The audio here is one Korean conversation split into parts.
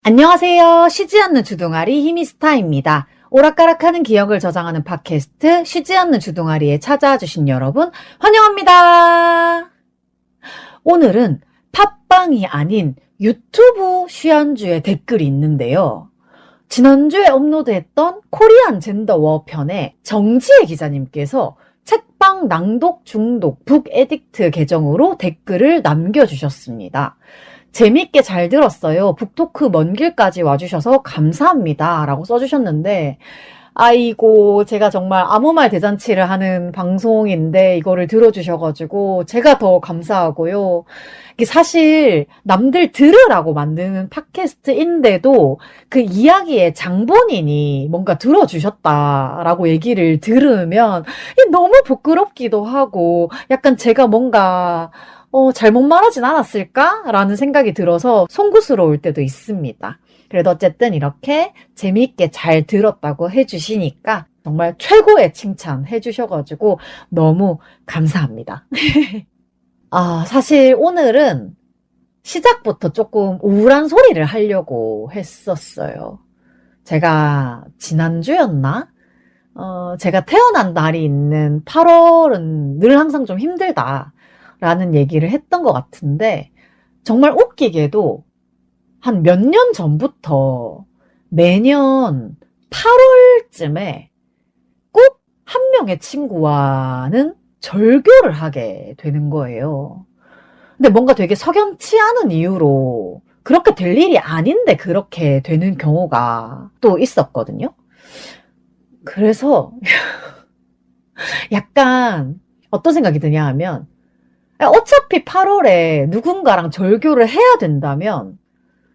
안녕하세요. 쉬지 않는 주둥아리 히미스타입니다. 오락가락하는 기억을 저장하는 팟캐스트 쉬지 않는 주둥아리에 찾아와 주신 여러분 환영합니다. 오늘은 팟빵이 아닌 유튜브 쉬한주에 댓글이 있는데요. 지난주에 업로드했던 코리안 젠더워 편에 정지혜 기자님께서 책방 낭독 중독 북에딕트 계정으로 댓글을 남겨주셨습니다. 재밌게 잘 들었어요. 북토크 먼 길까지 와주셔서 감사합니다. 라고 써주셨는데, 아이고, 제가 정말 아무 말 대잔치를 하는 방송인데 이거를 들어주셔가지고 제가 더 감사하고요. 이게 사실 남들 들으라고 만드는 팟캐스트인데도 그 이야기의 장본인이 뭔가 들어주셨다라고 얘기를 들으면 너무 부끄럽기도 하고 약간 제가 뭔가 잘못 말하진 않았을까라는 생각이 들어서 송구스러울 때도 있습니다. 그래도 어쨌든 이렇게 재미있게 잘 들었다고 해주시니까 정말 최고의 칭찬 해주셔가지고 너무 감사합니다. 사실 오늘은 시작부터 조금 우울한 소리를 하려고 했었어요. 제가 지난주였나? 제가 태어난 날이 있는 8월은 늘 항상 좀 힘들다라는 얘기를 했던 것 같은데 정말 웃기게도 한 몇 년 전부터 매년 8월쯤에 꼭 한 명의 친구와는 절교를 하게 되는 거예요. 근데 뭔가 되게 석연치 않은 이유로 그렇게 될 일이 아닌데 그렇게 되는 경우가 또 있었거든요. 그래서 약간 어떤 생각이 드냐 하면 어차피 8월에 누군가랑 절교를 해야 된다면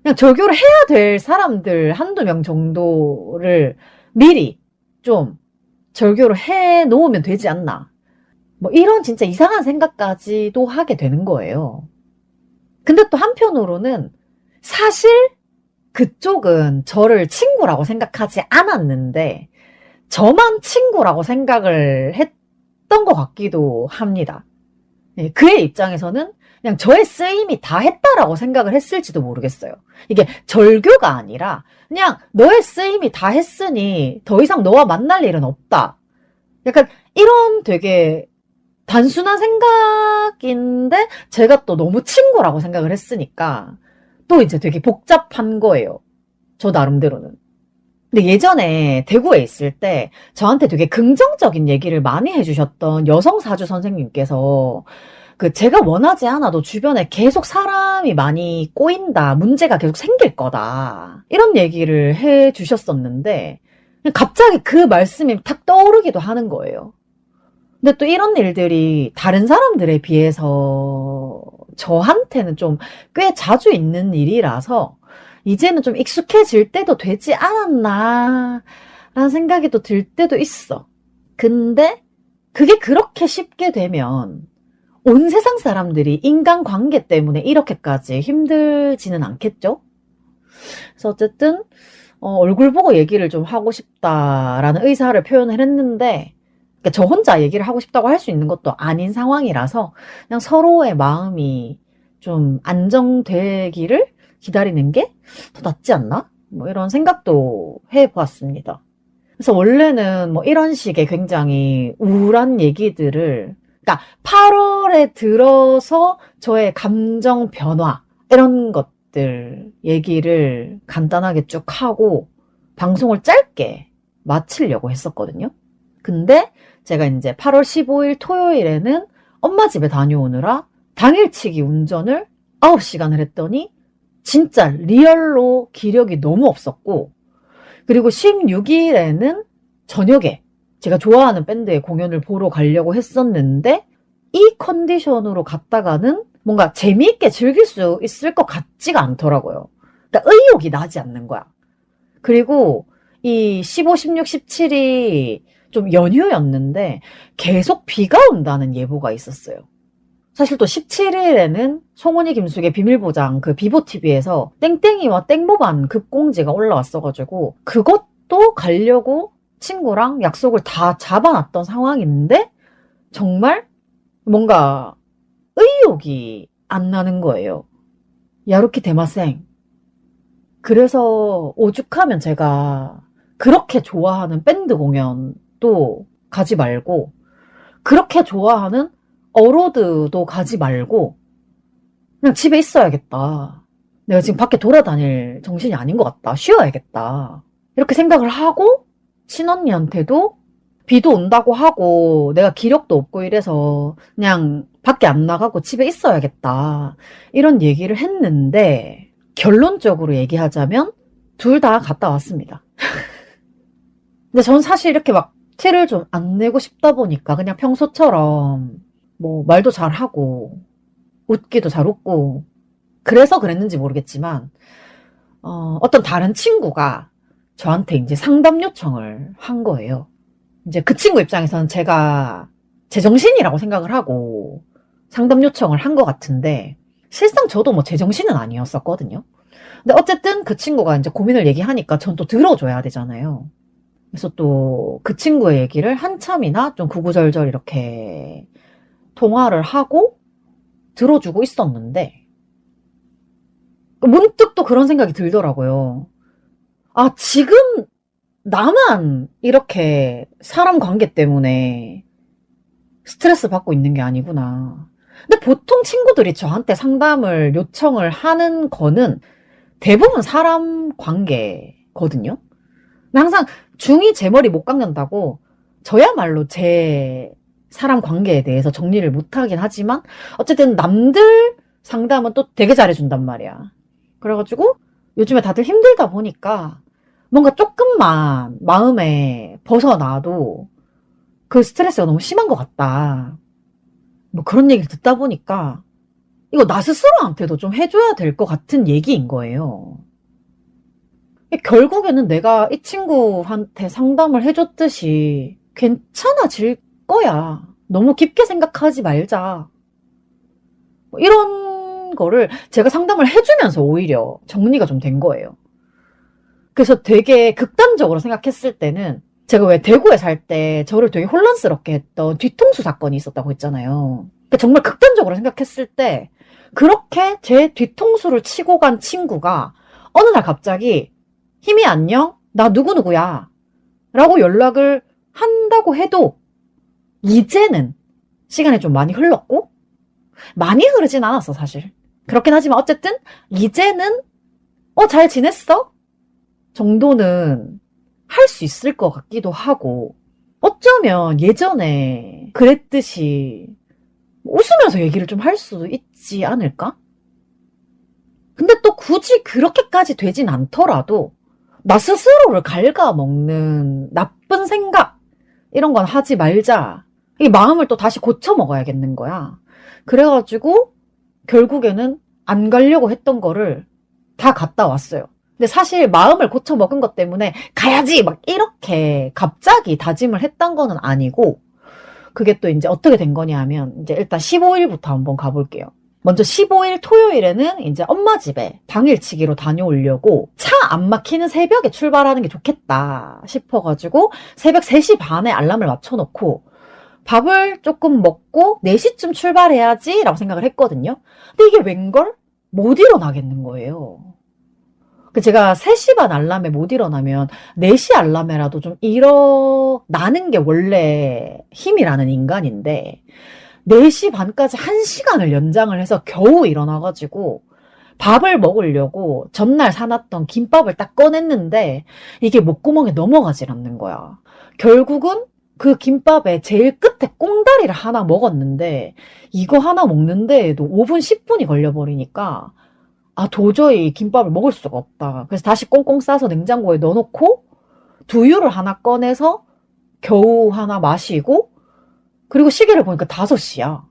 그냥 절교를 해야 될 사람들 한두 명 정도를 미리 좀 절교를 해 놓으면 되지 않나. 뭐 이런 진짜 이상한 생각까지도 하게 되는 거예요. 근데 또 한편으로는 사실 그쪽은 저를 친구라고 생각하지 않았는데 저만 친구라고 생각을 했던 것 같기도 합니다. 그의 입장에서는 그냥 저의 쓰임이 다 했다라고 생각을 했을지도 모르겠어요. 이게 절교가 아니라 그냥 너의 쓰임이 다 했으니 더 이상 너와 만날 일은 없다. 약간 이런 되게 단순한 생각인데 제가 또 너무 친구라고 생각을 했으니까 또 이제 되게 복잡한 거예요. 저 나름대로는. 근데 예전에 대구에 있을 때 저한테 되게 긍정적인 얘기를 많이 해주셨던 여성 사주 선생님께서 제가 원하지 않아도 주변에 계속 사람이 많이 꼬인다, 문제가 계속 생길 거다. 이런 얘기를 해 주셨었는데, 갑자기 그 말씀이 탁 떠오르기도 하는 거예요. 근데 또 이런 일들이 다른 사람들에 비해서 저한테는 좀 꽤 자주 있는 일이라서, 이제는 좀 익숙해질 때도 되지 않았나, 라는 생각이 또 들 때도 있어. 근데, 그게 그렇게 쉽게 되면, 온 세상 사람들이 인간관계 때문에 이렇게까지 힘들지는 않겠죠? 그래서 어쨌든 얼굴 보고 얘기를 좀 하고 싶다라는 의사를 표현을 했는데 그러니까 저 혼자 얘기를 하고 싶다고 할 수 있는 것도 아닌 상황이라서 그냥 서로의 마음이 좀 안정되기를 기다리는 게 더 낫지 않나? 뭐 이런 생각도 해보았습니다. 그래서 원래는 뭐 이런 식의 굉장히 우울한 얘기들을 그러니까 8월에 들어서 저의 감정 변화 이런 것들 얘기를 간단하게 쭉 하고 방송을 짧게 마치려고 했었거든요. 근데 제가 이제 8월 15일 토요일에는 엄마 집에 다녀오느라 당일치기 운전을 9시간을 했더니 진짜 리얼로 기력이 너무 없었고 그리고 16일에는 저녁에 제가 좋아하는 밴드의 공연을 보러 가려고 했었는데 이 컨디션으로 갔다가는 뭔가 재미있게 즐길 수 있을 것 같지가 않더라고요. 그러니까 의욕이 나지 않는 거야. 그리고 이 15, 16, 17이 좀 연휴였는데 계속 비가 온다는 예보가 있었어요. 사실 또 17일에는 송은이 김숙의 비밀보장 그 비보TV에서 땡땡이와 땡보반 급공지가 올라왔어가지고 그것도 가려고 친구랑 약속을 다 잡아놨던 상황인데 정말 뭔가 의욕이 안 나는 거예요. 야루키 데마생 그래서 오죽하면 제가 그렇게 좋아하는 밴드 공연도 가지 말고, 그렇게 좋아하는 어로드도 가지 말고, 그냥 집에 있어야겠다. 내가 지금 밖에 돌아다닐 정신이 아닌 것 같다. 쉬어야겠다. 이렇게 생각을 하고, 친언니한테도 비도 온다고 하고, 내가 기력도 없고 이래서 그냥 밖에 안 나가고 집에 있어야겠다. 이런 얘기를 했는데, 결론적으로 얘기하자면, 둘 다 갔다 왔습니다. 근데 전 사실 이렇게 막 티를 좀 안 내고 싶다 보니까 그냥 평소처럼 뭐 말도 잘하고 웃기도 잘 웃고 그래서 그랬는지 모르겠지만 어떤 다른 친구가 저한테 이제 상담 요청을 한 거예요. 이제 그 친구 입장에서는 제가 제정신이라고 생각을 하고 상담 요청을 한 것 같은데 실상 저도 뭐 제정신은 아니었었거든요. 근데 어쨌든 그 친구가 이제 고민을 얘기하니까 전 또 들어줘야 되잖아요. 그래서 또 그 친구의 얘기를 한참이나 좀 구구절절 이렇게 통화를 하고 들어주고 있었는데 문득 또 그런 생각이 들더라고요. 아, 지금 나만 이렇게 사람 관계 때문에 스트레스 받고 있는 게 아니구나. 근데 보통 친구들이 저한테 상담을 요청을 하는 거는 대부분 사람 관계거든요. 근데 항상 중이 제 머리 못 깎는다고 저야말로 제 사람 관계에 대해서 정리를 못 하긴 하지만 어쨌든 남들 상담은 또 되게 잘해준단 말이야. 그래가지고 요즘에 다들 힘들다 보니까 뭔가 조금만 마음에 벗어나도 그 스트레스가 너무 심한 것 같다. 뭐 그런 얘기를 듣다 보니까 이거 나 스스로한테도 좀 해줘야 될 것 같은 얘기인 거예요. 결국에는 내가 이 친구한테 상담을 해줬듯이 괜찮아질 거야. 너무 깊게 생각하지 말자. 뭐 이런 거를 제가 상담을 해주면서 오히려 정리가 좀 된 거예요. 그래서 되게 극단적으로 생각했을 때는 제가 왜 대구에 살 때 저를 되게 혼란스럽게 했던 뒤통수 사건이 있었다고 했잖아요. 그러니까 정말 극단적으로 생각했을 때 그렇게 제 뒤통수를 치고 간 친구가 어느 날 갑자기 힘이 안녕? 나 누구누구야. 라고 연락을 한다고 해도 이제는 시간이 좀 많이 흘렀고 많이 흐르진 않았어 사실. 그렇긴 하지만 어쨌든 이제는 잘 지냈어? 정도는 할 수 있을 것 같기도 하고 어쩌면 예전에 그랬듯이 웃으면서 얘기를 좀 할 수 있지 않을까? 근데 또 굳이 그렇게까지 되진 않더라도 나 스스로를 갉아먹는 나쁜 생각 이런 건 하지 말자. 이 마음을 또 다시 고쳐 먹어야겠는 거야. 그래가지고 결국에는 안 가려고 했던 거를 다 갔다 왔어요. 근데 사실 마음을 고쳐 먹은 것 때문에 가야지 막 이렇게 갑자기 다짐을 했던 거는 아니고 그게 또 이제 어떻게 된 거냐 하면 이제 일단 15일부터 한번 가볼게요. 먼저 15일 토요일에는 이제 엄마 집에 당일치기로 다녀오려고 차 안 막히는 새벽에 출발하는 게 좋겠다 싶어가지고 새벽 3시 반에 알람을 맞춰놓고 밥을 조금 먹고 4시쯤 출발해야지 라고 생각을 했거든요. 근데 이게 웬걸? 못 일어나겠는 거예요. 제가 3시 반 알람에 못 일어나면 4시 알람에라도 좀 일어나는 게 원래 힘이라는 인간인데 4시 반까지 1시간을 연장을 해서 겨우 일어나가지고 밥을 먹으려고 전날 사놨던 김밥을 딱 꺼냈는데 이게 목구멍에 넘어가질 않는 거야. 결국은 그 김밥에 제일 끝에 꽁다리를 하나 먹었는데 이거 하나 먹는데에도 5분 10분이 걸려버리니까 도저히 김밥을 먹을 수가 없다. 그래서 다시 꽁꽁 싸서 냉장고에 넣어놓고 두유를 하나 꺼내서 겨우 하나 마시고 그리고 시계를 보니까 5시야.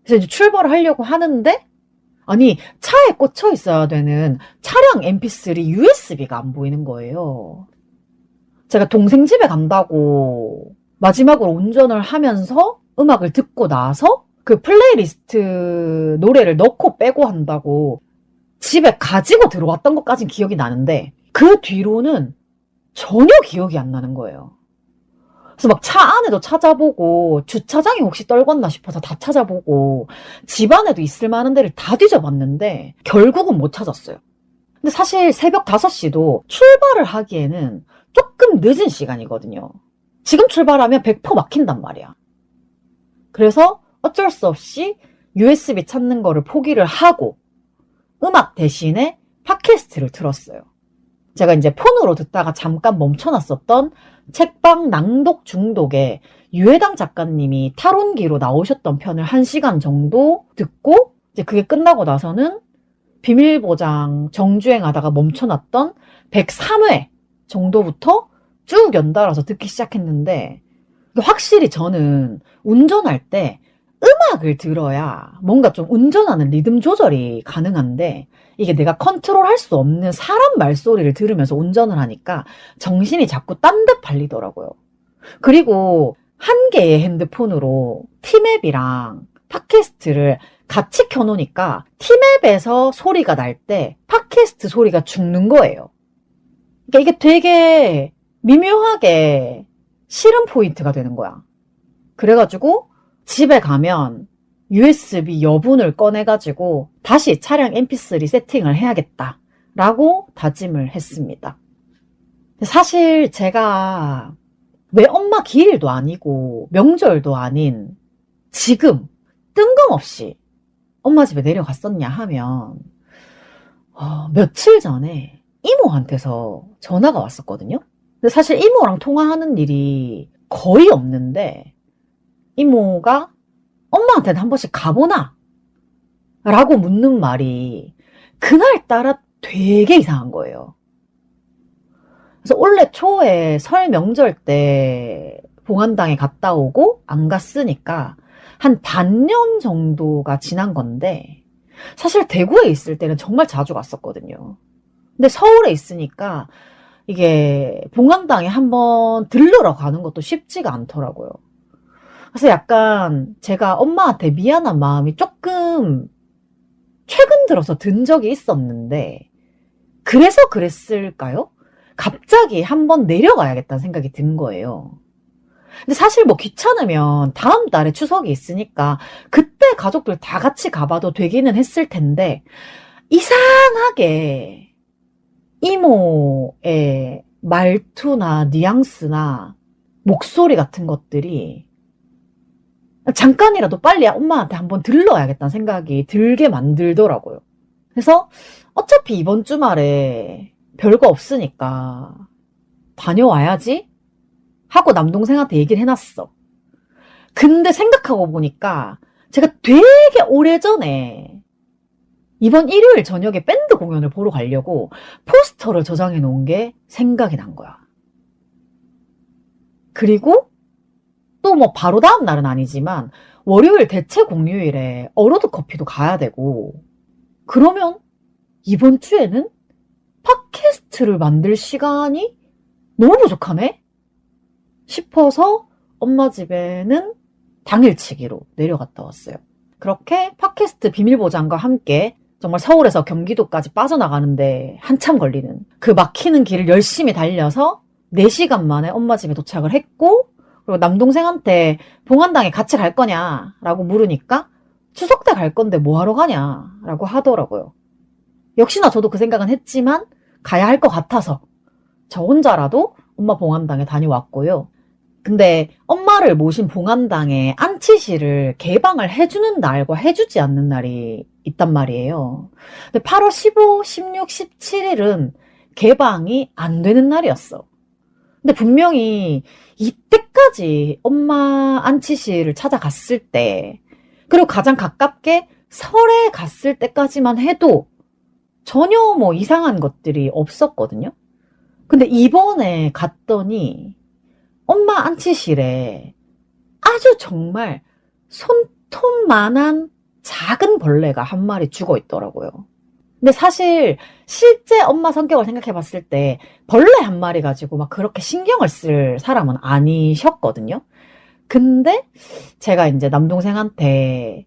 그래서 이제 출발을 하려고 하는데 아니 차에 꽂혀 있어야 되는 차량 mp3 USB가 안 보이는 거예요. 제가 동생 집에 간다고 마지막으로 운전을 하면서 음악을 듣고 나서 그 플레이리스트 노래를 넣고 빼고 한다고 집에 가지고 들어왔던 것까진 기억이 나는데 그 뒤로는 전혀 기억이 안 나는 거예요. 그래서 막 차 안에도 찾아보고 주차장이 혹시 떨궜나 싶어서 다 찾아보고 집 안에도 있을 만한 데를 다 뒤져봤는데 결국은 못 찾았어요. 근데 사실 새벽 5시도 출발을 하기에는 조금 늦은 시간이거든요. 지금 출발하면 100% 막힌단 말이야. 그래서 어쩔 수 없이 USB 찾는 거를 포기를 하고 음악 대신에 팟캐스트를 틀었어요. 제가 이제 폰으로 듣다가 잠깐 멈춰놨었던 책방 낭독 중독에 유해당 작가님이 탈원기로 나오셨던 편을 1시간 정도 듣고 이제 그게 끝나고 나서는 비밀보장 정주행하다가 멈춰놨던 103회 정도부터 쭉 연달아서 듣기 시작했는데 확실히 저는 운전할 때 음악을 들어야 뭔가 좀 운전하는 리듬 조절이 가능한데 이게 내가 컨트롤할 수 없는 사람 말소리를 들으면서 운전을 하니까 정신이 자꾸 딴 데 팔리더라고요. 그리고 한 개의 핸드폰으로 티맵이랑 팟캐스트를 같이 켜놓으니까 티맵에서 소리가 날 때 팟캐스트 소리가 죽는 거예요. 그러니까 이게 되게 미묘하게 싫은 포인트가 되는 거야. 그래가지고 집에 가면 USB 여분을 꺼내가지고 다시 차량 mp3 세팅을 해야겠다라고 다짐을 했습니다. 사실 제가 왜 엄마 기일도 아니고 명절도 아닌 지금 뜬금없이 엄마 집에 내려갔었냐 하면 며칠 전에 이모한테서 전화가 왔었거든요. 근데 사실 이모랑 통화하는 일이 거의 없는데 이모가 엄마한테는 한 번씩 가보나? 라고 묻는 말이 그날따라 되게 이상한 거예요. 그래서 올해 초에 설 명절 때 봉안당에 갔다 오고 안 갔으니까 한 반년 정도가 지난 건데 사실 대구에 있을 때는 정말 자주 갔었거든요. 근데 서울에 있으니까 이게 봉안당에 한번 들르러 가는 것도 쉽지가 않더라고요. 그래서 약간 제가 엄마한테 미안한 마음이 조금 최근 들어서 든 적이 있었는데 그래서 그랬을까요? 갑자기 한번 내려가야겠다는 생각이 든 거예요. 근데 사실 뭐 귀찮으면 다음 달에 추석이 있으니까 그때 가족들 다 같이 가봐도 되기는 했을 텐데 이상하게 이모의 말투나 뉘앙스나 목소리 같은 것들이 잠깐이라도 빨리 엄마한테 한번 들러야겠다는 생각이 들게 만들더라고요. 그래서 어차피 이번 주말에 별거 없으니까 다녀와야지 하고 남동생한테 얘기를 해놨어. 근데 생각하고 보니까 제가 되게 오래전에 이번 일요일 저녁에 밴드 공연을 보러 가려고 포스터를 저장해 놓은 게 생각이 난 거야. 그리고 또 뭐 바로 다음 날은 아니지만 월요일 대체 공휴일에 어로드 커피도 가야 되고 그러면 이번 주에는 팟캐스트를 만들 시간이 너무 부족하네? 싶어서 엄마 집에는 당일치기로 내려갔다 왔어요. 그렇게 팟캐스트 비밀보장과 함께 정말 서울에서 경기도까지 빠져나가는데 한참 걸리는 그 막히는 길을 열심히 달려서 4시간 만에 엄마 집에 도착을 했고 그리고 남동생한테 봉안당에 같이 갈 거냐라고 물으니까 추석 때 갈 건데 뭐 하러 가냐라고 하더라고요. 역시나 저도 그 생각은 했지만 가야 할 것 같아서 저 혼자라도 엄마 봉안당에 다녀왔고요. 근데 엄마를 모신 봉안당에 안치실을 개방을 해주는 날과 해주지 않는 날이 있단 말이에요. 근데 8월 15, 16, 17일은 개방이 안 되는 날이었어. 근데 분명히 이때까지 엄마 안치실을 찾아갔을 때 그리고 가장 가깝게 설에 갔을 때까지만 해도 전혀 뭐 이상한 것들이 없었거든요. 근데 이번에 갔더니 엄마 안치실에 아주 정말 손톱만한 작은 벌레가 한 마리 죽어 있더라고요. 근데 사실 실제 엄마 성격을 생각해 봤을 때 벌레 한 마리 가지고 막 그렇게 신경을 쓸 사람은 아니셨거든요. 근데 제가 이제 남동생한테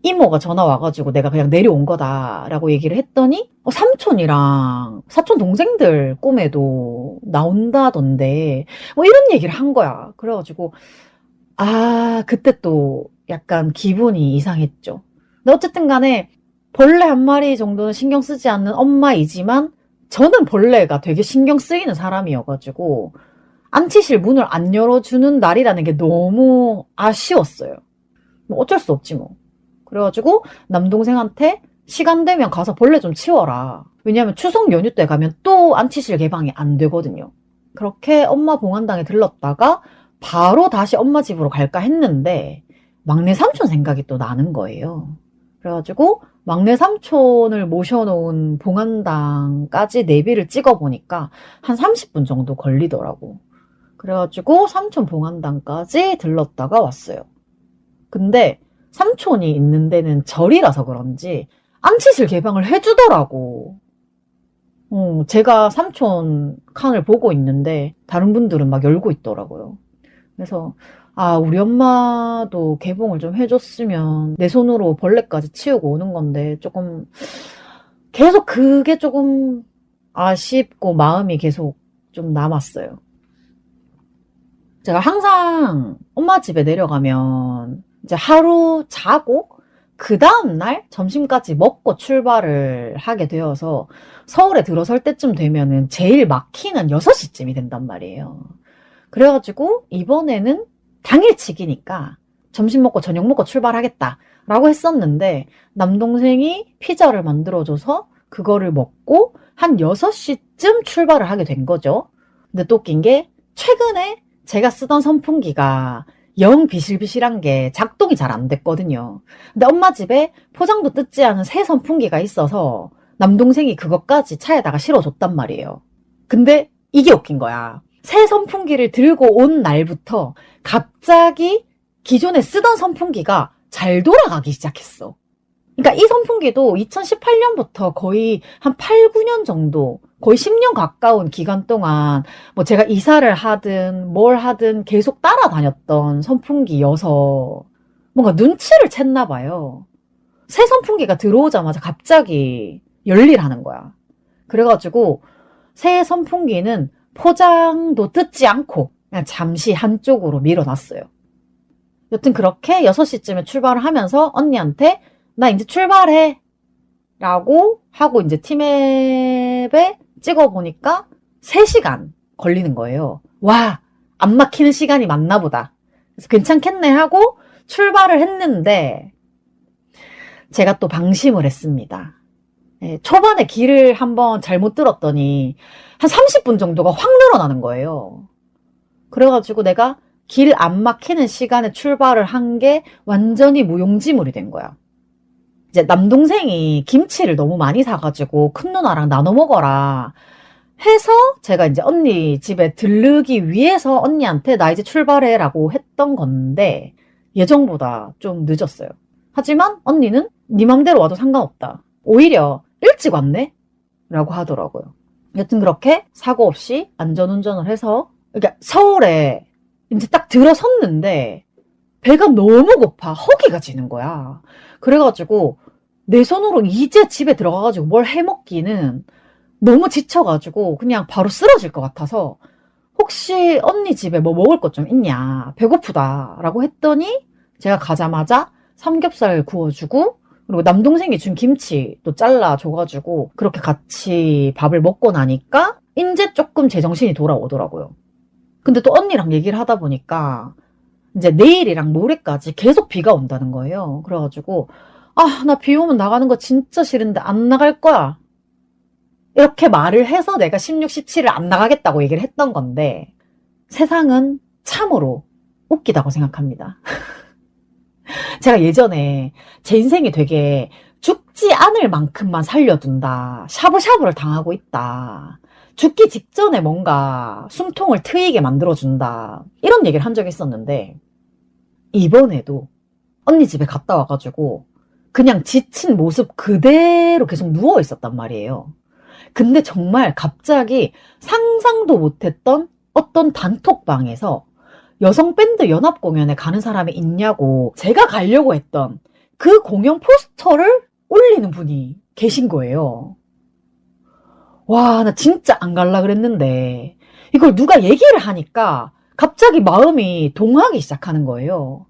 이모가 전화 와가지고 내가 그냥 내려온 거다라고 얘기를 했더니 삼촌이랑 사촌 동생들 꿈에도 나온다던데 뭐 이런 얘기를 한 거야. 그래가지고 그때 또 약간 기분이 이상했죠. 근데 어쨌든 간에 벌레 한 마리 정도는 신경 쓰지 않는 엄마이지만 저는 벌레가 되게 신경 쓰이는 사람이어가지고 안치실 문을 안 열어주는 날이라는 게 너무 아쉬웠어요. 뭐 어쩔 수 없지 뭐. 그래가지고 남동생한테 시간 되면 가서 벌레 좀 치워라. 왜냐면 추석 연휴 때 가면 또 안치실 개방이 안 되거든요. 그렇게 엄마 봉안당에 들렀다가 바로 다시 엄마 집으로 갈까 했는데 막내 삼촌 생각이 또 나는 거예요. 그래가지고 막내 삼촌을 모셔놓은 봉안당까지 내비를 찍어보니까 한 30분 정도 걸리더라고. 그래가지고 삼촌 봉안당까지 들렀다가 왔어요. 근데 삼촌이 있는 데는 절이라서 그런지 안치실 개방을 해주더라고. 제가 삼촌 칸을 보고 있는데 다른 분들은 막 열고 있더라고요. 그래서 우리 엄마도 개봉을 좀 해줬으면 내 손으로 벌레까지 치우고 오는 건데 조금 계속 그게 조금 아쉽고 마음이 계속 좀 남았어요. 제가 항상 엄마 집에 내려가면 이제 하루 자고 그 다음날 점심까지 먹고 출발을 하게 되어서 서울에 들어설 때쯤 되면은 제일 막히는 6시쯤이 된단 말이에요. 그래가지고 이번에는 당일치기니까 점심 먹고 저녁 먹고 출발하겠다라고 했었는데 남동생이 피자를 만들어줘서 그거를 먹고 한 6시쯤 출발을 하게 된 거죠. 근데 또 웃긴 게 최근에 제가 쓰던 선풍기가 영 비실비실한 게 작동이 잘 안 됐거든요. 근데 엄마 집에 포장도 뜯지 않은 새 선풍기가 있어서 남동생이 그것까지 차에다가 실어줬단 말이에요. 근데 이게 웃긴 거야. 새 선풍기를 들고 온 날부터 갑자기 기존에 쓰던 선풍기가 잘 돌아가기 시작했어. 그러니까 이 선풍기도 2018년부터 거의 한 8, 9년 정도, 거의 10년 가까운 기간 동안 뭐 제가 이사를 하든 뭘 하든 계속 따라다녔던 선풍기여서 뭔가 눈치를 챘나 봐요. 새 선풍기가 들어오자마자 갑자기 열일하는 거야. 그래가지고 새 선풍기는 포장도 뜯지 않고 그냥 잠시 한쪽으로 밀어놨어요. 여튼 그렇게 6시쯤에 출발을 하면서 언니한테 나 이제 출발해 라고 하고 이제 티맵에 찍어보니까 3시간 걸리는 거예요. 와, 안 막히는 시간이 맞나 보다. 그래서 괜찮겠네 하고 출발을 했는데 제가 또 방심을 했습니다. 초반에 길을 한번 잘못 들었더니 한 30분 정도가 확 늘어나는 거예요. 그래가지고 내가 길 안 막히는 시간에 출발을 한 게 완전히 무용지물이 된 거야. 이제 남동생이 김치를 너무 많이 사가지고 큰 누나랑 나눠 먹어라 해서 제가 이제 언니 집에 들르기 위해서 언니한테 나 이제 출발해 라고 했던 건데 예정보다 좀 늦었어요. 하지만 언니는 네 맘대로 와도 상관없다. 오히려 일찍 왔네? 라고 하더라고요. 여튼 그렇게 사고 없이 안전운전을 해서 그러니까 서울에 이제 딱 들어섰는데 배가 너무 고파 허기가 지는 거야. 그래가지고 내 손으로 이제 집에 들어가가지고 뭘 해먹기는 너무 지쳐가지고 그냥 바로 쓰러질 것 같아서 혹시 언니 집에 뭐 먹을 것 좀 있냐 배고프다 라고 했더니 제가 가자마자 삼겹살 구워주고 그리고 남동생이 준 김치 또 잘라줘가지고 그렇게 같이 밥을 먹고 나니까 이제 조금 제정신이 돌아오더라고요. 근데 또 언니랑 얘기를 하다 보니까 이제 내일이랑 모레까지 계속 비가 온다는 거예요. 그래가지고 나 비 오면 나가는 거 진짜 싫은데 안 나갈 거야. 이렇게 말을 해서 내가 16, 17을 안 나가겠다고 얘기를 했던 건데 세상은 참으로 웃기다고 생각합니다. 제가 예전에 제 인생이 되게 죽지 않을 만큼만 살려둔다. 샤브샤브를 당하고 있다. 죽기 직전에 뭔가 숨통을 트이게 만들어준다. 이런 얘기를 한 적이 있었는데 이번에도 언니 집에 갔다 와가지고 그냥 지친 모습 그대로 계속 누워 있었단 말이에요. 근데 정말 갑자기 상상도 못했던 어떤 단톡방에서 여성 밴드 연합 공연에 가는 사람이 있냐고 제가 가려고 했던 그 공연 포스터를 올리는 분이 계신 거예요. 와, 나 진짜 안 갈라 그랬는데 이걸 누가 얘기를 하니까 갑자기 마음이 동하기 시작하는 거예요.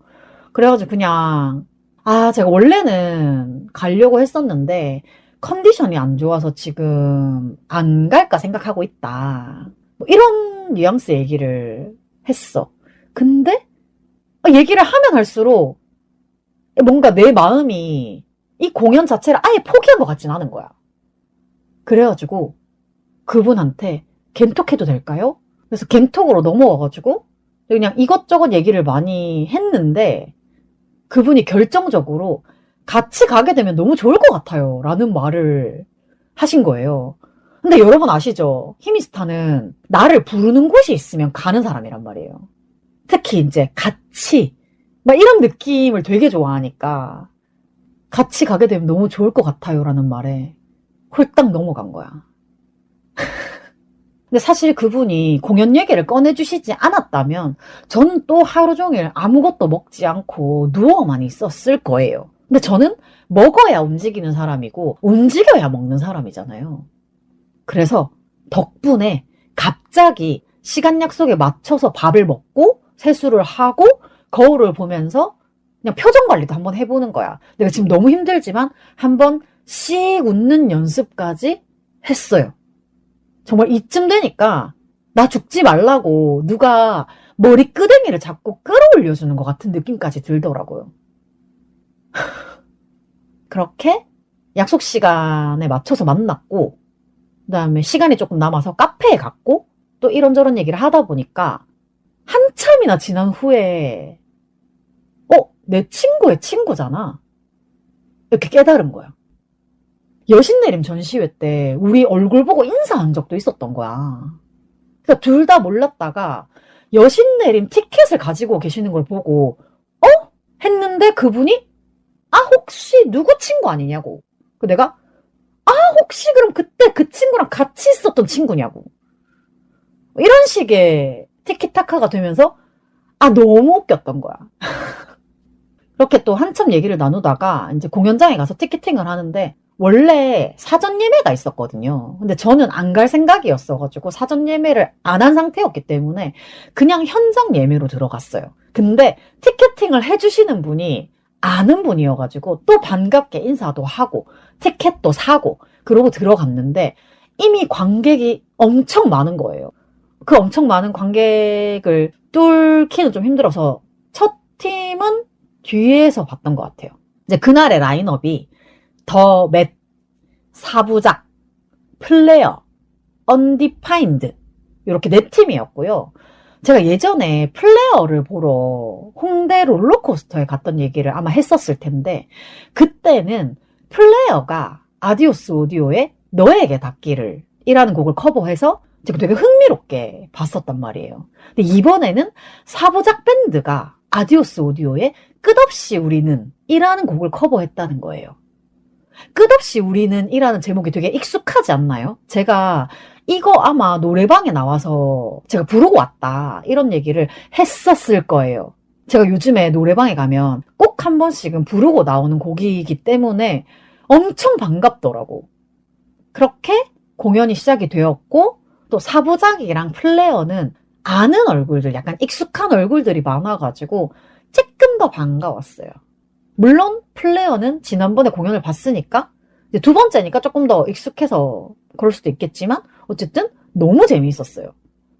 그래가지고 그냥 제가 원래는 가려고 했었는데 컨디션이 안 좋아서 지금 안 갈까 생각하고 있다. 뭐 이런 뉘앙스 얘기를 했어. 근데 얘기를 하면 할수록 뭔가 내 마음이 이 공연 자체를 아예 포기한 것 같진 않은 거야. 그래가지고 그분한테 겐톡해도 될까요? 그래서 겐톡으로 넘어와가지고 그냥 이것저것 얘기를 많이 했는데 그분이 결정적으로 같이 가게 되면 너무 좋을 것 같아요 라는 말을 하신 거예요. 근데 여러분 아시죠? 히미스타는 나를 부르는 곳이 있으면 가는 사람이란 말이에요. 특히 이제 같이 막 이런 느낌을 되게 좋아하니까 같이 가게 되면 너무 좋을 것 같아요 라는 말에 홀딱 넘어간 거야. 근데 사실 그분이 공연 얘기를 꺼내주시지 않았다면 저는 또 하루 종일 아무것도 먹지 않고 누워만 있었을 거예요. 근데 저는 먹어야 움직이는 사람이고 움직여야 먹는 사람이잖아요. 그래서 덕분에 갑자기 시간 약속에 맞춰서 밥을 먹고 세수를 하고 거울을 보면서 그냥 표정 관리도 한번 해보는 거야. 내가 지금 너무 힘들지만 한번 씩 웃는 연습까지 했어요. 정말 이쯤 되니까 나 죽지 말라고 누가 머리끄댕이를 자꾸 끌어올려주는 것 같은 느낌까지 들더라고요. 그렇게 약속 시간에 맞춰서 만났고 그 다음에 시간이 조금 남아서 카페에 갔고 또 이런저런 얘기를 하다 보니까 한참이나 지난 후에 내 친구의 친구잖아. 이렇게 깨달은 거야. 여신내림 전시회 때 우리 얼굴 보고 인사한 적도 있었던 거야. 그러니까 둘 다 몰랐다가 여신내림 티켓을 가지고 계시는 걸 보고 했는데 그분이 혹시 누구 친구 아니냐고. 내가 혹시 그럼 그때 그 친구랑 같이 있었던 친구냐고. 이런 식의 티키타카가 되면서 너무 웃겼던 거야. 그렇게 또 한참 얘기를 나누다가 이제 공연장에 가서 티켓팅을 하는데 원래 사전 예매가 있었거든요. 근데 저는 안 갈 생각이었어가지고 사전 예매를 안 한 상태였기 때문에 그냥 현장 예매로 들어갔어요. 근데 티켓팅을 해주시는 분이 아는 분이어가지고 또 반갑게 인사도 하고 티켓도 사고 그러고 들어갔는데 이미 관객이 엄청 많은 거예요. 그 엄청 많은 관객을 뚫기는 좀 힘들어서 첫 팀은 뒤에서 봤던 것 같아요. 이제 그날의 라인업이 더 맷, 사부작, 플레어, 언디파인드 이렇게 4팀이었고요. 제가 예전에 플레어를 보러 홍대 롤러코스터에 갔던 얘기를 아마 했었을 텐데 그때는 플레어가 아디오스 오디오의 너에게 닿기를 이라는 곡을 커버해서 제가 되게 흥미롭게 봤었단 말이에요. 근데 이번에는 사부작 밴드가 아디오스 오디오의 끝없이 우리는 이라는 곡을 커버했다는 거예요. 끝없이 우리는 이라는 제목이 되게 익숙하지 않나요? 제가 이거 아마 노래방에 나와서 제가 부르고 왔다 이런 얘기를 했었을 거예요. 제가 요즘에 노래방에 가면 꼭 한 번씩은 부르고 나오는 곡이기 때문에 엄청 반갑더라고. 그렇게 공연이 시작이 되었고 또 사부작이랑 플레어는 아는 얼굴들, 약간 익숙한 얼굴들이 많아가지고 조금 더 반가웠어요. 물론 플레어는 지난번에 공연을 봤으니까 이제 두 번째니까 조금 더 익숙해서 그럴 수도 있겠지만 어쨌든 너무 재미있었어요.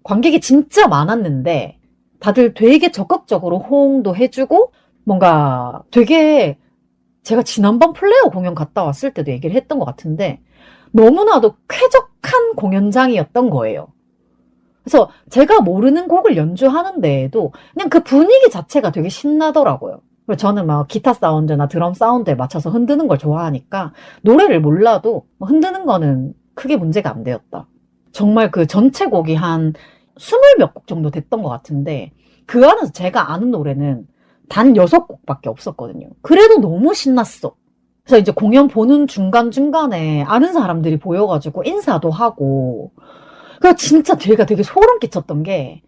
관객이 진짜 많았는데 다들 되게 적극적으로 호응도 해주고 뭔가 되게 제가 지난번 플레어 공연 갔다 왔을 때도 얘기를 했던 것 같은데 너무나도 쾌적한 공연장이었던 거예요. 그래서 제가 모르는 곡을 연주하는 데에도 그냥 그 분위기 자체가 되게 신나더라고요. 그리고 저는 막 기타 사운드나 드럼 사운드에 맞춰서 흔드는 걸 좋아하니까 노래를 몰라도 흔드는 거는 크게 문제가 안 되었다. 정말 그 전체 곡이 한 20몇 곡 정도 됐던 것 같은데 그 안에서 제가 아는 노래는 단 6곡밖에 없었거든요. 그래도 너무 신났어. 그래서 이제 공연 보는 중간중간에 아는 사람들이 보여가지고 인사도 하고 그래서 진짜 제가 되게 소름 끼쳤던 게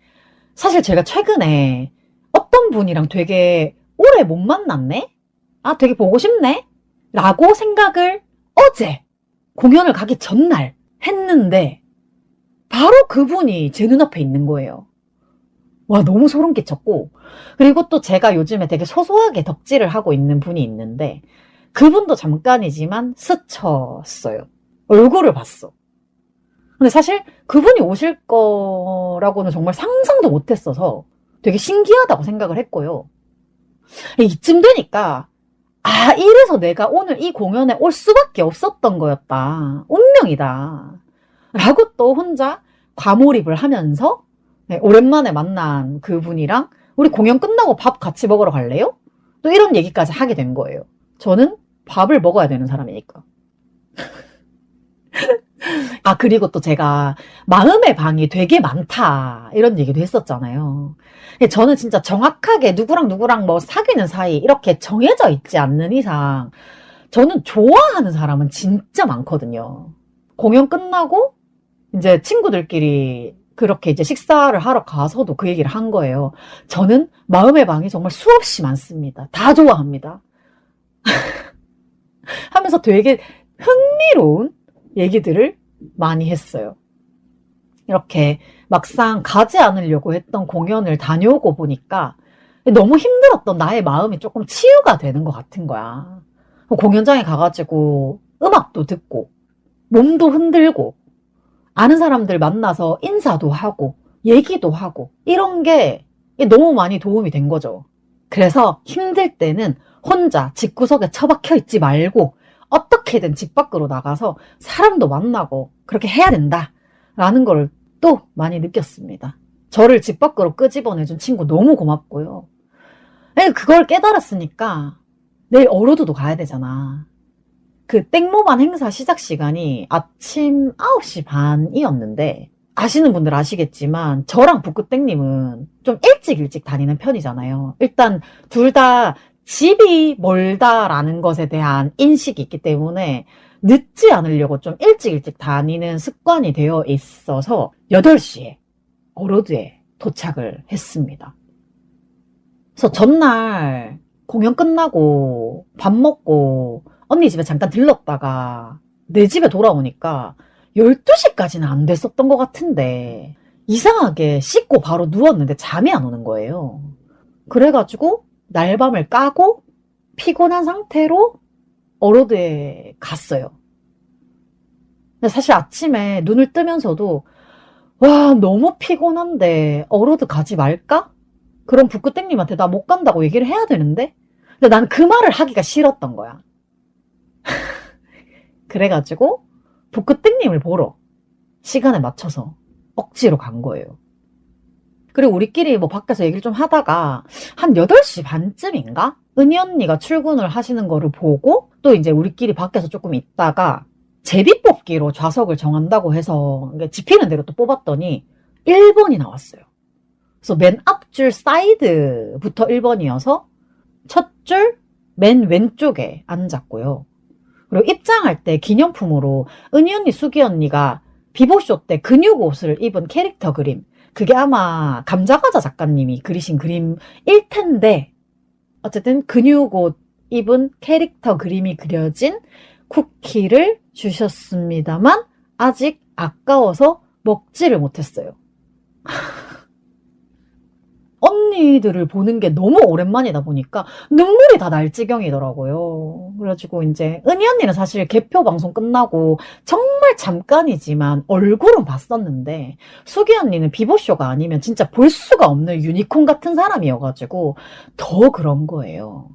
사실 제가 최근에 어떤 분이랑 되게 오래 못 만났네? 되게 보고 싶네? 라고 생각을 어제 공연을 가기 전날 했는데 바로 그분이 제 눈앞에 있는 거예요. 와, 너무 소름 끼쳤고. 그리고 또 제가 요즘에 되게 소소하게 덕질을 하고 있는 분이 있는데, 그분도 잠깐이지만 스쳤어요. 얼굴을 봤어. 근데 사실 그분이 오실 거라고는 정말 상상도 못 했어서 되게 신기하다고 생각을 했고요. 이쯤 되니까, 아, 이래서 내가 오늘 이 공연에 올 수밖에 없었던 거였다. 운명이다. 라고 또 혼자 과몰입을 하면서 네, 오랜만에 만난 그분이랑 우리 공연 끝나고 밥 같이 먹으러 갈래요? 또 이런 얘기까지 하게 된 거예요. 저는 밥을 먹어야 되는 사람이니까. 아, 그리고 또 제가 마음의 방이 되게 많다. 이런 얘기도 했었잖아요. 저는 진짜 정확하게 누구랑 뭐 사귀는 사이 이렇게 정해져 있지 않는 이상 저는 좋아하는 사람은 진짜 많거든요. 공연 끝나고 이제 친구들끼리 그렇게 이제 식사를 하러 가서도 그 얘기를 한 거예요. 저는 마음의 방이 정말 수없이 많습니다. 다 좋아합니다. 하면서 되게 흥미로운 얘기들을 많이 했어요. 이렇게 막상 가지 않으려고 했던 공연을 다녀오고 보니까 너무 힘들었던 나의 마음이 조금 치유가 되는 것 같은 거야. 공연장에 가가지고 음악도 듣고 몸도 흔들고 아는 사람들 만나서 인사도 하고 얘기도 하고 이런 게 너무 많이 도움이 된 거죠. 그래서 힘들 때는 혼자 집구석에 처박혀 있지 말고 어떻게든 집 밖으로 나가서 사람도 만나고 그렇게 해야 된다라는 걸 또 많이 느꼈습니다. 저를 집 밖으로 끄집어내준 친구 너무 고맙고요. 그걸 깨달았으니까 내일 어로드도 가야 되잖아. 그 땡모반 행사 시작 시간이 아침 9시 반이었는데 아시는 분들 아시겠지만 저랑 북구땡님은 좀 일찍 다니는 편이잖아요. 일단 둘 다 집이 멀다라는 것에 대한 인식이 있기 때문에 늦지 않으려고 좀 일찍 다니는 습관이 되어 있어서 8시에 어로드에 도착을 했습니다. 그래서 전날 공연 끝나고 밥 먹고 언니 집에 잠깐 들렀다가 내 집에 돌아오니까 12시까지는 안 됐었던 것 같은데 이상하게 씻고 바로 누웠는데 잠이 안 오는 거예요. 그래가지고 날밤을 까고 피곤한 상태로 어로드에 갔어요. 근데 사실 아침에 눈을 뜨면서도 와, 너무 피곤한데 어로드 가지 말까? 그럼 북구땡님한테 나 못 간다고 얘기를 해야 되는데? 근데 난 그 말을 하기가 싫었던 거야. 그래가지고 북구땡님을 보러 시간에 맞춰서 억지로 간 거예요. 그리고 우리끼리 뭐 밖에서 얘기를 좀 하다가 한 8시 반쯤인가? 은희 언니가 출근을 하시는 거를 보고 또 이제 우리끼리 밖에서 조금 있다가 제비 뽑기로 좌석을 정한다고 해서 집히는 대로 또 뽑았더니 1번이 나왔어요. 그래서 맨 앞줄 사이드부터 1번이어서 첫 줄 맨 왼쪽에 앉았고요. 그리고 입장할 때 기념품으로 은희 언니, 수기 언니가 비보쇼 때 근육 옷을 입은 캐릭터 그림, 그게 아마 감자과자 작가님이 그리신 그림일 텐데 어쨌든 근육 옷 입은 캐릭터 그림이 그려진 쿠키를 주셨습니다만 아직 아까워서 먹지를 못했어요. 언니들을 보는 게 너무 오랜만이다 보니까 눈물이 다 날 지경이더라고요. 그래가지고 이제 은희 언니는 사실 개표 방송 끝나고 정말 잠깐이지만 얼굴은 봤었는데 수기 언니는 비보쇼가 아니면 진짜 볼 수가 없는 유니콘 같은 사람이어가지고 더 그런 거예요.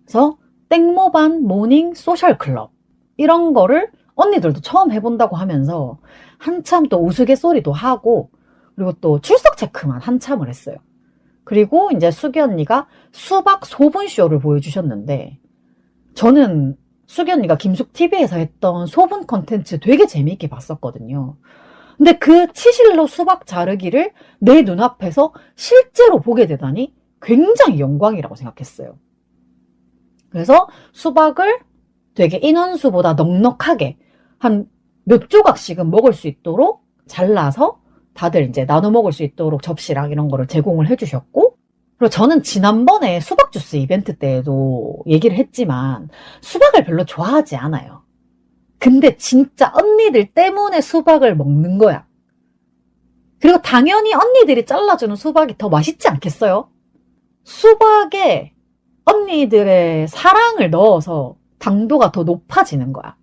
그래서 땡모반 모닝 소셜 클럽 이런 거를 언니들도 처음 해본다고 하면서 한참 또 우스갯소리도 하고 그리고 또 출석 체크만 한참을 했어요. 그리고 이제 수기 언니가 수박 소분쇼를 보여주셨는데 저는 수기 언니가 김숙TV에서 했던 소분 컨텐츠 되게 재미있게 봤었거든요. 근데 그 치실로 수박 자르기를 내 눈앞에서 실제로 보게 되다니 굉장히 영광이라고 생각했어요. 그래서 수박을 되게 인원수보다 넉넉하게 한 몇 조각씩은 먹을 수 있도록 잘라서 다들 이제 나눠 먹을 수 있도록 접시랑 이런 거를 제공을 해주셨고, 그리고 저는 지난번에 수박 주스 이벤트 때에도 얘기를 했지만 수박을 별로 좋아하지 않아요. 근데 진짜 언니들 때문에 수박을 먹는 거야. 그리고 당연히 언니들이 잘라주는 수박이 더 맛있지 않겠어요? 수박에 언니들의 사랑을 넣어서 당도가 더 높아지는 거야.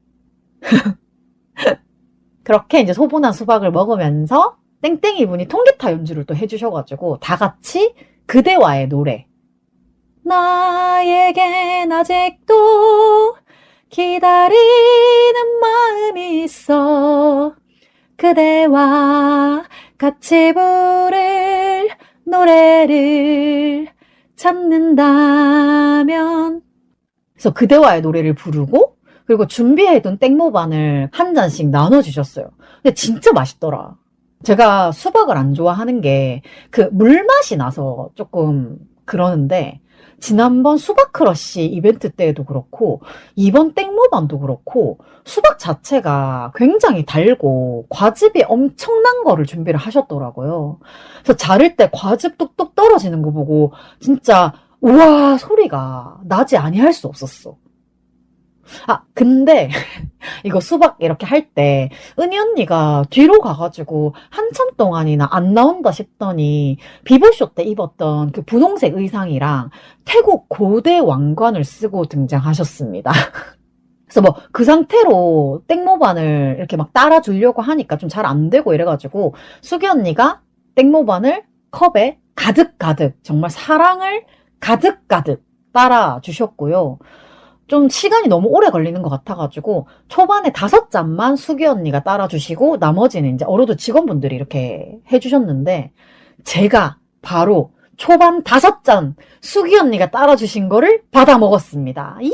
그렇게 이제 소분한 수박을 먹으면서 땡땡이 분이 통기타 연주를 또 해주셔가지고 다 같이 그대와의 노래. 나에겐 아직도 기다리는 마음이 있어. 그대와 같이 부를 노래를 찾는다면. 그래서 그대와의 노래를 부르고 그리고 준비해둔 땡모반을 한 잔씩 나눠주셨어요. 근데 진짜 맛있더라. 제가 수박을 안 좋아하는 게 그 물맛이 나서 조금 그러는데 지난번 수박 크러쉬 이벤트 때에도 그렇고 이번 땡모반도 그렇고 수박 자체가 굉장히 달고 과즙이 엄청난 거를 준비를 하셨더라고요. 그래서 자를 때 과즙 뚝뚝 떨어지는 거 보고 진짜 우와 소리가 나지 아니할 수 없었어. 아 근데 이거 수박 이렇게 할 때 은희 언니가 뒤로 가가지고 한참 동안이나 안 나온다 싶더니 비보쇼 때 입었던 그 분홍색 의상이랑 태국 고대 왕관을 쓰고 등장하셨습니다. 그래서 뭐 그 상태로 땡모반을 이렇게 막 따라주려고 하니까 좀 잘 안 되고 이래가지고 수기 언니가 땡모반을 컵에 가득가득 정말 사랑을 가득가득 따라주셨고요. 좀 시간이 너무 오래 걸리는 것 같아가지고 초반에 5잔만 수기 언니가 따라주시고 나머지는 이제 어로드 직원분들이 이렇게 해주셨는데 제가 바로 초반 5잔 수기 언니가 따라주신 거를 받아 먹었습니다. 예!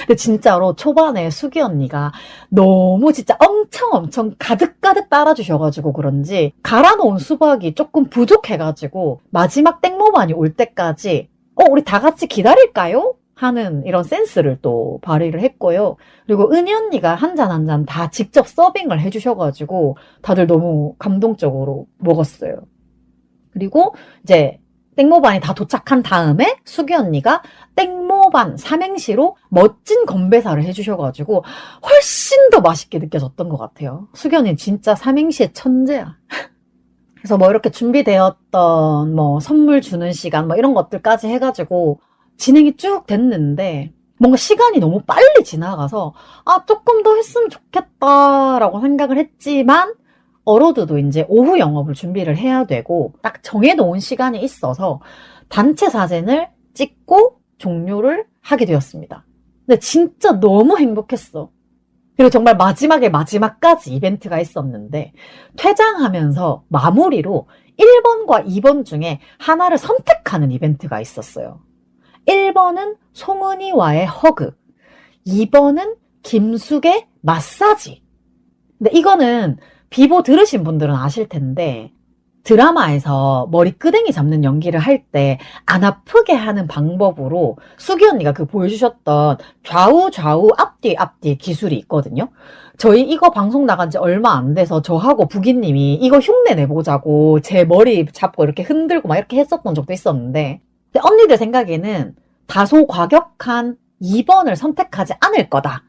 근데 진짜로 초반에 수기 언니가 너무 진짜 엄청 가득가득 따라주셔가지고 그런지 갈아놓은 수박이 조금 부족해가지고 마지막 땡모반이 올 때까지 우리 다 같이 기다릴까요? 하는 이런 센스를 또 발휘를 했고요. 그리고 은희 언니가 한 잔 한 잔 다 직접 서빙을 해주셔가지고 다들 너무 감동적으로 먹었어요. 그리고 이제 땡모반이 다 도착한 다음에 수기 언니가 땡모반 삼행시로 멋진 건배사를 해주셔가지고 훨씬 더 맛있게 느껴졌던 것 같아요. 수기 언니 진짜 삼행시의 천재야. 그래서 뭐 이렇게 준비되었던 뭐 선물 주는 시간 뭐 이런 것들까지 해가지고 진행이 쭉 됐는데 뭔가 시간이 너무 빨리 지나가서 조금 더 했으면 좋겠다라고 생각을 했지만 어로드도 이제 오후 영업을 준비를 해야 되고 딱 정해놓은 시간이 있어서 단체 사진을 찍고 종료를 하게 되었습니다. 근데 진짜 너무 행복했어. 그리고 정말 마지막에 마지막까지 이벤트가 있었는데 퇴장하면서 마무리로 1번과 2번 중에 하나를 선택하는 이벤트가 있었어요. 1번은 송은이와의 허그, 2번은 김숙의 마사지. 근데 이거는 비보 들으신 분들은 아실 텐데 드라마에서 머리끄댕이 잡는 연기를 할 때 안 아프게 하는 방법으로 수기 언니가 그 보여주셨던 좌우 앞뒤 기술이 있거든요. 저희 이거 방송 나간 지 얼마 안 돼서 저하고 부기님이 이거 흉내 내보자고 제 머리 잡고 이렇게 흔들고 막 이렇게 했었던 적도 있었는데 근데 언니들 생각에는 다소 과격한 2번을 선택하지 않을 거다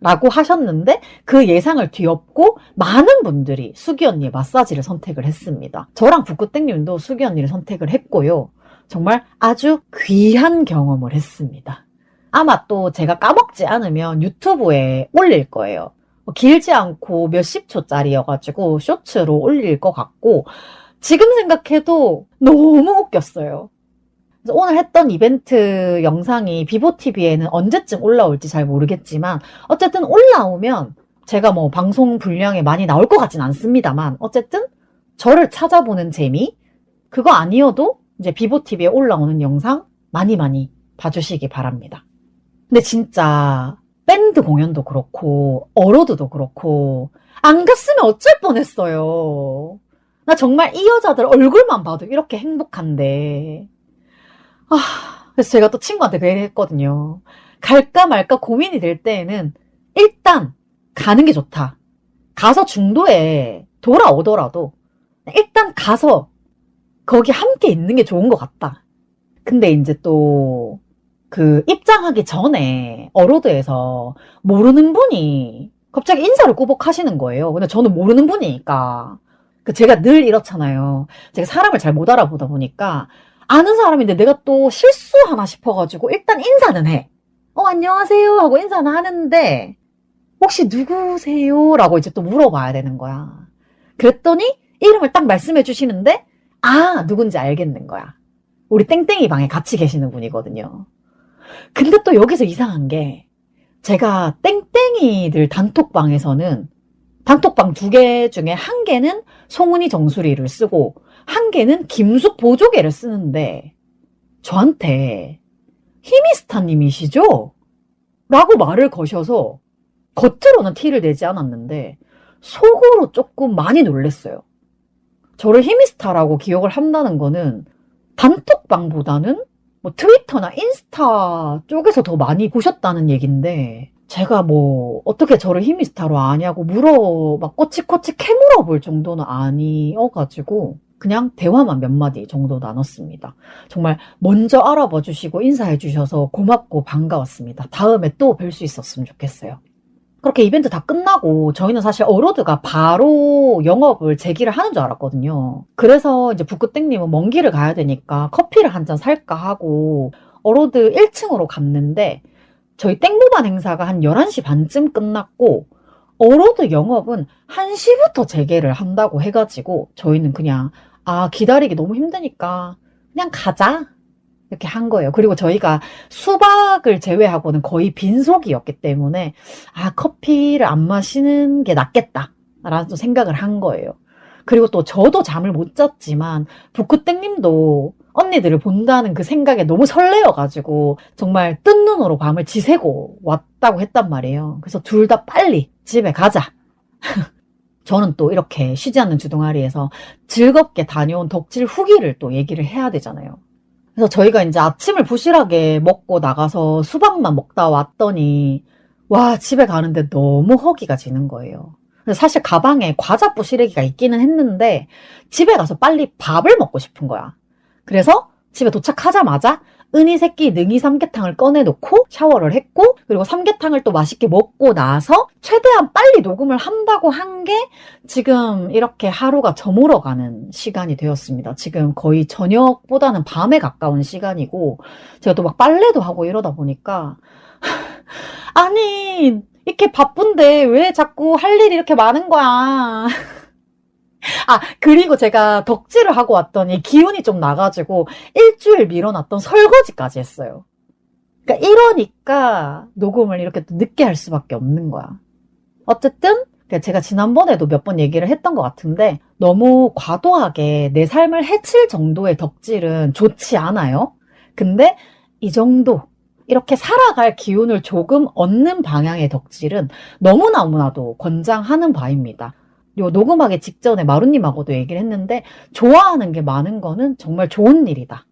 라고 하셨는데 그 예상을 뒤엎고 많은 분들이 수기 언니의 마사지를 선택을 했습니다. 저랑 북구땡님도 수기 언니를 선택을 했고요. 정말 아주 귀한 경험을 했습니다. 아마 또 제가 까먹지 않으면 유튜브에 올릴 거예요. 길지 않고 몇십 초짜리여가지고 쇼츠로 올릴 것 같고 지금 생각해도 너무 웃겼어요. 그래서 오늘 했던 이벤트 영상이 비보TV에는 언제쯤 올라올지 잘 모르겠지만 어쨌든 올라오면 제가 뭐 방송 분량에 많이 나올 것 같진 않습니다만 어쨌든 저를 찾아보는 재미 그거 아니어도 이제 비보TV에 올라오는 영상 많이 봐주시기 바랍니다. 근데 진짜 밴드 공연도 그렇고 어로드도 그렇고 안 갔으면 어쩔 뻔했어요. 나 정말 이 여자들 얼굴만 봐도 이렇게 행복한데 그래서 제가 또 친구한테 그 얘기를 했거든요. 갈까 말까 고민이 될 때에는 일단 가는 게 좋다. 가서 중도에 돌아오더라도 일단 가서 거기 함께 있는 게 좋은 것 같다. 근데 이제 또 그 입장하기 전에 어로드에서 모르는 분이 갑자기 인사를 꾸벅 하시는 거예요. 근데 저는 모르는 분이니까. 제가 늘 이렇잖아요. 제가 사람을 잘 못 알아보다 보니까 아는 사람인데 내가 또 실수하나 싶어가지고 일단 인사는 해. 안녕하세요 하고 인사는 하는데 혹시 누구세요? 라고 이제 또 물어봐야 되는 거야. 그랬더니 이름을 딱 말씀해 주시는데 누군지 알겠는 거야. 우리 땡땡이 방에 같이 계시는 분이거든요. 근데 또 여기서 이상한 게 제가 땡땡이들 단톡방에서는 단톡방 2개 중에 1개는 송은이 정수리를 쓰고 1개는 김숙 보조개를 쓰는데 저한테 히미스타님이시죠? 라고 말을 거셔서 겉으로는 티를 내지 않았는데 속으로 조금 많이 놀랬어요. 저를 히미스타라고 기억을 한다는 거는 단톡방보다는 뭐 트위터나 인스타 쪽에서 더 많이 보셨다는 얘긴데 제가 뭐 어떻게 저를 히미스타로 아냐고 막 꼬치꼬치 캐물어 볼 정도는 아니어가지고 그냥 대화만 몇 마디 정도 나눴습니다. 정말 먼저 알아봐 주시고 인사해 주셔서 고맙고 반가웠습니다. 다음에 또 뵐 수 있었으면 좋겠어요. 그렇게 이벤트 다 끝나고 저희는 사실 어로드가 바로 영업을 재기를 하는 줄 알았거든요. 그래서 이제 북구땡님은 먼 길을 가야 되니까 커피를 한 잔 살까 하고 어로드 1층으로 갔는데 저희 땡모반 행사가 한 11시 반쯤 끝났고 어로드 영업은 1시부터 재개를 한다고 해가지고 저희는 그냥 기다리기 너무 힘드니까 그냥 가자 이렇게 한 거예요. 그리고 저희가 수박을 제외하고는 거의 빈속이었기 때문에 커피를 안 마시는 게 낫겠다 라는 생각을 한 거예요. 그리고 또 저도 잠을 못 잤지만 북구땡님도 언니들을 본다는 그 생각에 너무 설레어가지고 정말 뜬 눈으로 밤을 지새고 왔다고 했단 말이에요. 그래서 둘 다 빨리 집에 가자. 저는 또 이렇게 쉬지 않는 주둥아리에서 즐겁게 다녀온 덕질 후기를 또 얘기를 해야 되잖아요. 그래서 저희가 이제 아침을 부실하게 먹고 나가서 수박만 먹다 왔더니 집에 가는데 너무 허기가 지는 거예요. 사실 가방에 과자 부시래기가 있기는 했는데 집에 가서 빨리 밥을 먹고 싶은 거야. 그래서 집에 도착하자마자 은희 새끼 능이 삼계탕을 꺼내놓고 샤워를 했고 그리고 삼계탕을 또 맛있게 먹고 나서 최대한 빨리 녹음을 한다고 한 게 지금 이렇게 하루가 저물어가는 시간이 되었습니다. 지금 거의 저녁보다는 밤에 가까운 시간이고 제가 또 막 빨래도 하고 이러다 보니까 아니 이렇게 바쁜데 왜 자꾸 할 일이 이렇게 많은 거야. 그리고 제가 덕질을 하고 왔더니 기운이 좀 나가지고 일주일 미뤄놨던 설거지까지 했어요. 그러니까 이러니까 녹음을 이렇게 또 늦게 할 수밖에 없는 거야. 어쨌든 제가 지난번에도 몇 번 얘기를 했던 것 같은데 너무 과도하게 내 삶을 해칠 정도의 덕질은 좋지 않아요. 근데 이 정도 이렇게 살아갈 기운을 조금 얻는 방향의 덕질은 너무나도 권장하는 바입니다. 요 녹음하기 직전에 마루님하고도 얘기를 했는데 좋아하는 게 많은 거는 정말 좋은 일이다.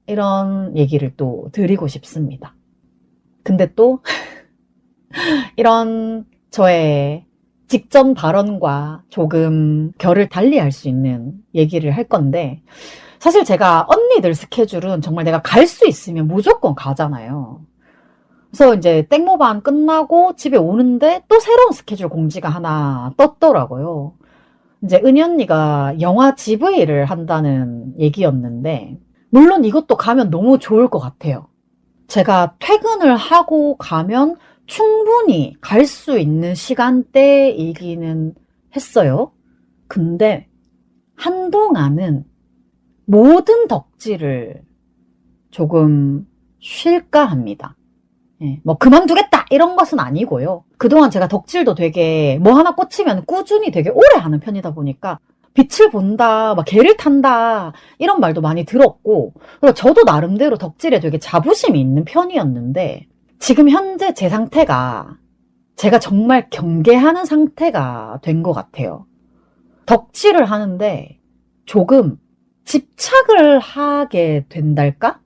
이런 얘기를 또 드리고 싶습니다. 근데 또 이런 저의 직전 발언과 조금 결을 달리할 수 있는 얘기를 할 건데 사실 제가 언니들 스케줄은 정말 내가 갈 수 있으면 무조건 가잖아요. 그래서 이제 땡모반 끝나고 집에 오는데 또 새로운 스케줄 공지가 하나 떴더라고요. 이제 은희 언니가 영화 GV를 한다는 얘기였는데 물론 이것도 가면 너무 좋을 것 같아요. 제가 퇴근을 하고 가면 충분히 갈 수 있는 시간대이기는 했어요. 근데 한동안은 모든 덕질을 조금 쉴까 합니다. 뭐 그만두겠다 이런 것은 아니고요. 그동안 제가 덕질도 되게 뭐 하나 꽂히면 꾸준히 되게 오래 하는 편이다 보니까 빛을 본다, 막 개를 탄다 이런 말도 많이 들었고 그리고 저도 나름대로 덕질에 되게 자부심이 있는 편이었는데 지금 현재 제 상태가 제가 정말 경계하는 상태가 된 것 같아요. 덕질을 하는데 조금 집착을 하게 된달까?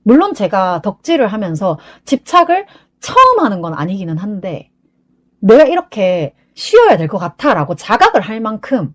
물론 제가 덕질을 하면서 집착을 처음 하는 건 아니기는 한데 내가 이렇게 쉬어야 될 것 같아 라고 자각을 할 만큼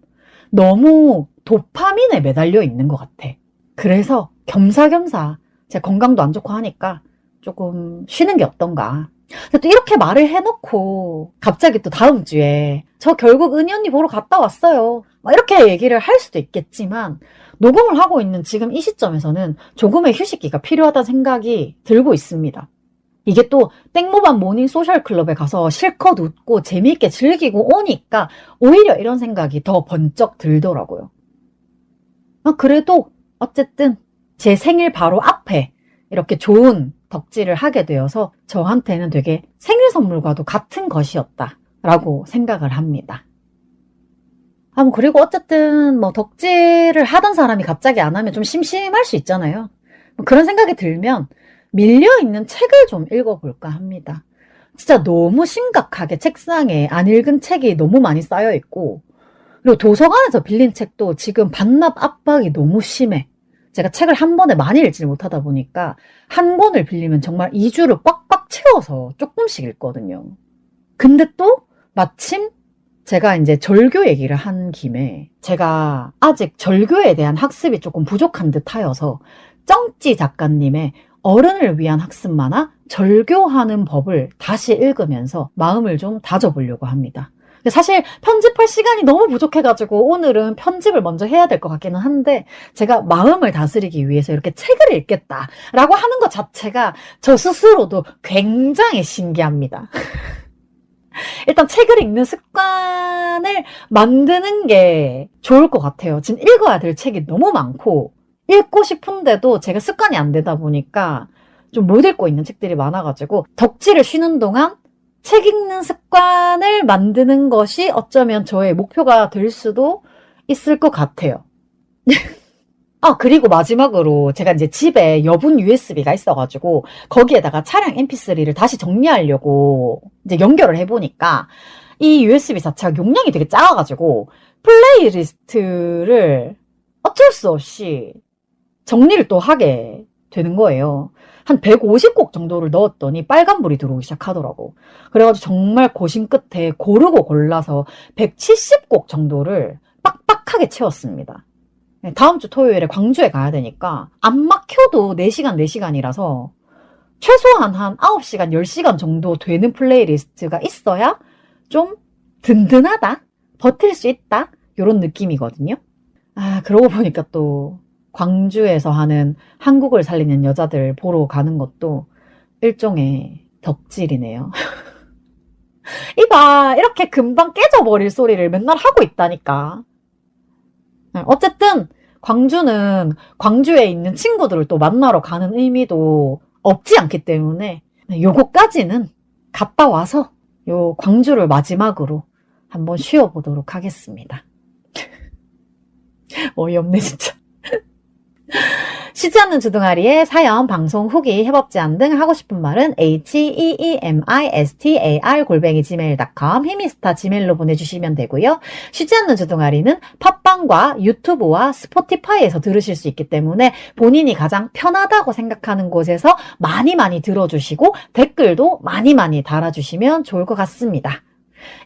너무 도파민에 매달려 있는 것 같아. 그래서 겸사겸사 제 건강도 안 좋고 하니까 조금 쉬는 게 어떤가 근데 또 이렇게 말을 해놓고 갑자기 또 다음 주에 저 결국 은희 언니 보러 갔다 왔어요. 막 이렇게 얘기를 할 수도 있겠지만 녹음을 하고 있는 지금 이 시점에서는 조금의 휴식기가 필요하다는 생각이 들고 있습니다. 이게 또 땡모반 모닝 소셜클럽에 가서 실컷 웃고 재미있게 즐기고 오니까 오히려 이런 생각이 더 번쩍 들더라고요. 그래도 어쨌든 제 생일 바로 앞에 이렇게 좋은 덕질을 하게 되어서 저한테는 되게 생일 선물과도 같은 것이었다라고 생각을 합니다. 그리고 어쨌든 뭐 덕질을 하던 사람이 갑자기 안 하면 좀 심심할 수 있잖아요. 그런 생각이 들면 밀려있는 책을 좀 읽어볼까 합니다. 진짜 너무 심각하게 책상에 안 읽은 책이 너무 많이 쌓여있고, 그리고 도서관에서 빌린 책도 지금 반납 압박이 너무 심해. 제가 책을 한 번에 많이 읽지 못하다 보니까 한 권을 빌리면 정말 2주를 꽉꽉 채워서 조금씩 읽거든요. 근데 또 마침 제가 이제 절교 얘기를 한 김에 제가 아직 절교에 대한 학습이 조금 부족한 듯 하여서 쩡찌 작가님의 어른을 위한 학습 만화 절교하는 법을 다시 읽으면서 마음을 좀 다져보려고 합니다. 사실 편집할 시간이 너무 부족해가지고 오늘은 편집을 먼저 해야 될 것 같기는 한데 제가 마음을 다스리기 위해서 이렇게 책을 읽겠다라고 하는 것 자체가 저 스스로도 굉장히 신기합니다. 일단 책을 읽는 습관을 만드는 게 좋을 것 같아요. 지금 읽어야 될 책이 너무 많고 읽고 싶은데도 제가 습관이 안 되다 보니까 좀 못 읽고 있는 책들이 많아가지고 덕질을 쉬는 동안 책 읽는 습관을 만드는 것이 어쩌면 저의 목표가 될 수도 있을 것 같아요. 그리고 마지막으로 제가 이제 집에 여분 USB가 있어가지고 거기에다가 차량 MP3를 다시 정리하려고 이제 연결을 해보니까 이 USB 자체가 용량이 되게 작아가지고 플레이리스트를 어쩔 수 없이 정리를 또 하게 되는 거예요. 한 150곡 정도를 넣었더니 빨간불이 들어오기 시작하더라고. 그래가지고 정말 고심 끝에 고르고 골라서 170곡 정도를 빡빡하게 채웠습니다. 다음 주 토요일에 광주에 가야 되니까 안 막혀도 4시간, 4시간이라서 최소한 한 9시간, 10시간 정도 되는 플레이리스트가 있어야 좀 든든하다, 버틸 수 있다, 이런 느낌이거든요. 그러고 보니까 또 광주에서 하는 한국을 살리는 여자들 보러 가는 것도 일종의 덕질이네요. 이봐, 이렇게 금방 깨져버릴 소리를 맨날 하고 있다니까. 어쨌든 광주는 광주에 있는 친구들을 또 만나러 가는 의미도 없지 않기 때문에 요거까지는 갔다 와서 요 광주를 마지막으로 한번 쉬어보도록 하겠습니다. 어이없네 진짜. 쉬지 않는 주둥아리에 사연, 방송, 후기, 해법 제안 등 하고 싶은 말은 heemistar@gmail.com 히미스타 지메일로 보내주시면 되고요. 쉬지 않는 주둥아리는 팟빵과 유튜브와 스포티파이에서 들으실 수 있기 때문에 본인이 가장 편하다고 생각하는 곳에서 많이 들어주시고 댓글도 많이 달아주시면 좋을 것 같습니다.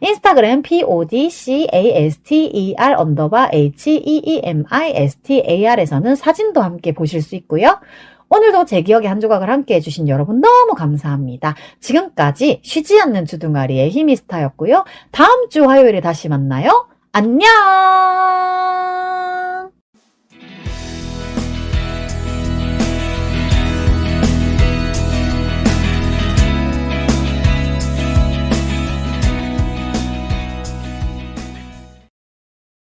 인스타그램 podcaster_heemistar에서는 사진도 함께 보실 수 있고요. 오늘도 제 기억의 한 조각을 함께 해주신 여러분 너무 감사합니다. 지금까지 쉬지 않는 주둥아리의 히미스타였고요. 다음 주 화요일에 다시 만나요. 안녕!